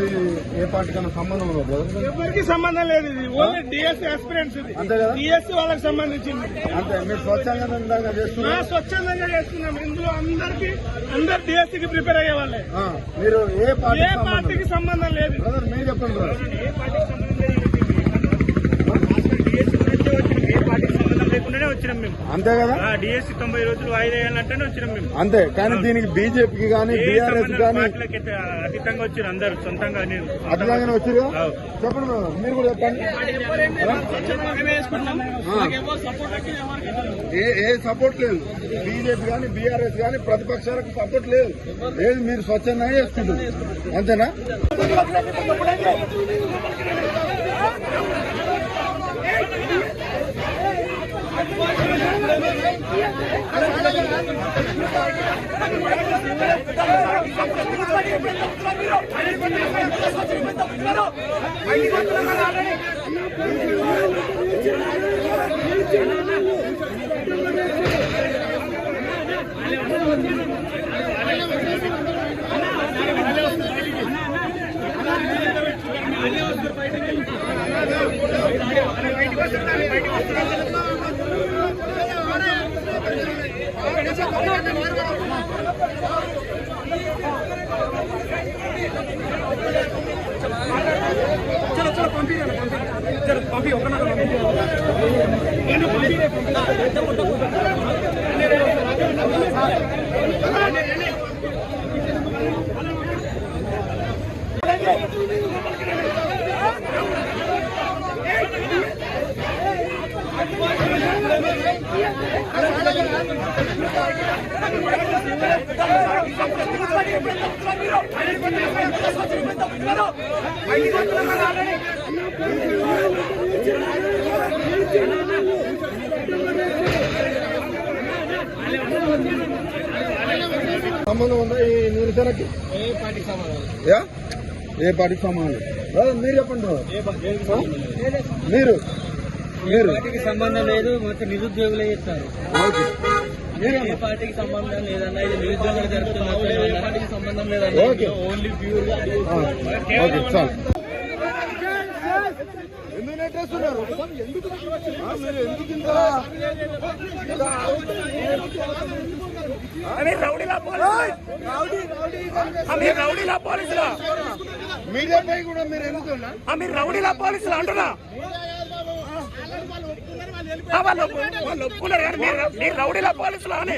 ఇది ఏ పార్టీ కన్నా సంబంధం ఉండదు, ఎవరికి సంబంధం లేదు. ఇది ఓన్లీ డిఎస్సీ ఆస్పిరెంట్స్, అంతే కదా? డిఎస్సీ వాళ్ళకి సంబంధించింది. అంతే, మీరు స్వచ్ఛందంగా చేస్తున్నారు. స్వచ్ఛందంగా చేస్తున్నాం. ఇందులో అందరు డిఎస్సీకి ప్రిపేర్ అయ్యే వాళ్ళే. మీరు ఏ పార్టీకి సంబంధం లేదు. బ్రదర్ మీరు చెప్పండి బ్రదర్. ఏ పార్టీకి సంబంధం లేదు. ఏ పార్టీకి సంబంధం లేకుండానే వచ్చినాం మేము. అంతే కదా? డిఎస్సీ 90 రోజులు వాయిదా వేయాలంటేనే వచ్చినాం మేము. అంతే, కానీ దీనికి బీజేపీకి కానీ బీఆర్ఎస్ కానీ అతీతంగా వచ్చారు. అందరు సొంతంగా అతీతంగానే వచ్చారు. చెప్పండి బ్రదర్, మీరు కూడా చెప్పండి. ఏ సపోర్ట్ లేదు, బీజేపీ కానీ బీఆర్ఎస్ కానీ ప్రతిపక్షాలకు సపోర్ట్ లేదు. ఏది మీరు స్వచ్ఛందంగా చేసుకుంటారు, అంతేనా? పంపి సంబంధం ఉందా ఈ నిరసనకి? ఏ పార్టీకి సంబంధం? మీరు చెప్పండి. మీరు పార్టీకి సంబంధం లేదు, మొత్తం నిరుద్యోగులే చేస్తారు. ఏ పార్టీకి సంబంధం లేదన్నా, ఇది నిరుద్యోగులు జరుగుతున్న పార్టీకి సంబంధం లేదన్నా, ఓన్లీ ప్యూర్ గా ఎందుకు నెట్టేస్తున్నారు? మీరు ఎందుకు రౌడీలా పోలీసులా? మీడియాపై కూడా మీరు ఎందుకున్నా? మీరు రౌడీలా పోలీసులు అంటున్నా? వాళ్ళు ఒప్పుకున్నారు కానీ మీరు రౌడీలా పోలీసులా అని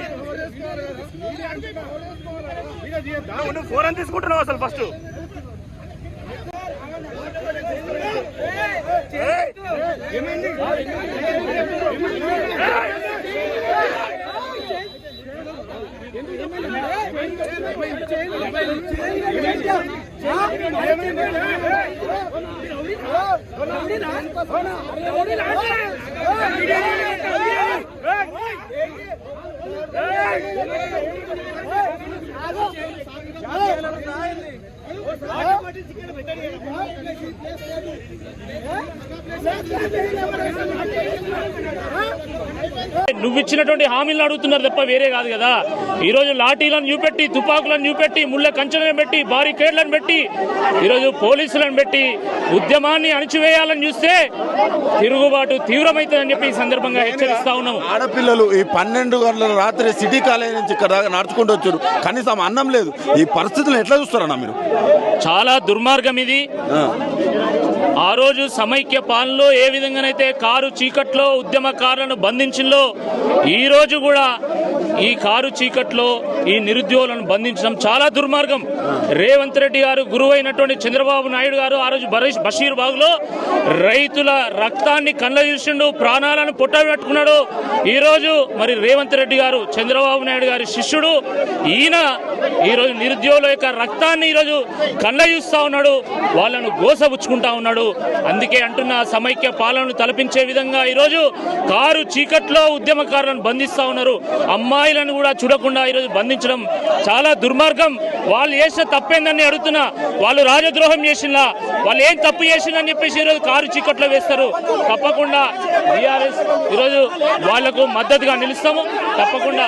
నువ్వు ఫోన్ తీసుకుంటున్నావు అసలు ఫస్ట్. నువ్వు ఇచ్చినటువంటి హామీలను అడుగుతున్నారు తప్ప వేరే కాదు కదా. ఈరోజు లాఠీలను చూపెట్టి, తుపాకులను చూపెట్టి, ముళ్ళ కంచెలను పెట్టి, బారికేడ్లను పెట్టి, ఈరోజు పోలీసులను పెట్టి ఉద్యమాన్ని అణిచివేయాలని చూస్తే తిరుగుబాటు తీవ్రమవుతుందని చెప్పి ఈ సందర్భంగా హెచ్చరిస్తా ఉన్నాము. ఆడపిల్లలు ఈ 12 గంటల రాత్రి సిటీ కాలేజీ నుంచి ఇక్కడ నడుచుకుంటూ వచ్చారు, కనీసం అన్నం లేదు. ఈ పరిస్థితులను ఎట్లా చూస్తారన్నా మీరు? చాలా దుర్మార్గం ఇది. ఆ రోజు సమైక్య పాలనలో ఏ విధంగానైతే కారు చీకట్లో ఉద్యమకారులను బంధించిందో, ఈ రోజు కూడా ఈ కారు చీకట్లో ఈ నిరుద్యోగులను బంధించడం చాలా దుర్మార్గం. రేవంత్ రెడ్డి గారు గురువైనటువంటి చంద్రబాబు నాయుడు గారు ఆ రోజు బషీర్బాగ్ లో రైతుల రక్తాన్ని కళ్ళ చూసిండు, ప్రాణాలను పొట్టబెట్టుకున్నాడు. ఈ రోజు మరి రేవంత్ రెడ్డి గారు చంద్రబాబు నాయుడు గారి శిష్యుడు ఈయన ఈ రోజు నిరుద్యోగుల యొక్క రక్తాన్ని ఈ రోజు కళ్ళ చూస్తా ఉన్నాడు, వాళ్ళను గోసబుచ్చుకుంటా ఉన్నాడు. అందుకే అంటున్న సమైక్య పాలనను తలపించే విధంగా ఈరోజు కారు చీకట్లో ఉద్యమకారులను బంధిస్తా ఉన్నారు. అమ్మాయిలను కూడా చూడకుండా ఈరోజు బంధించడం చాలా దుర్మార్గం. వాళ్ళు చేసిన తప్పేందని అడుగుతున్నా. వాళ్ళు రాజద్రోహం చేసినా, వాళ్ళు ఏం తప్పు చేసిందని చెప్పేసి ఈరోజు కారు చీకట్లో వేస్తారు. తప్పకుండా బీఆర్ఎస్ ఈరోజు వాళ్లకు మద్దతుగా నిలుస్తాము. తప్పకుండా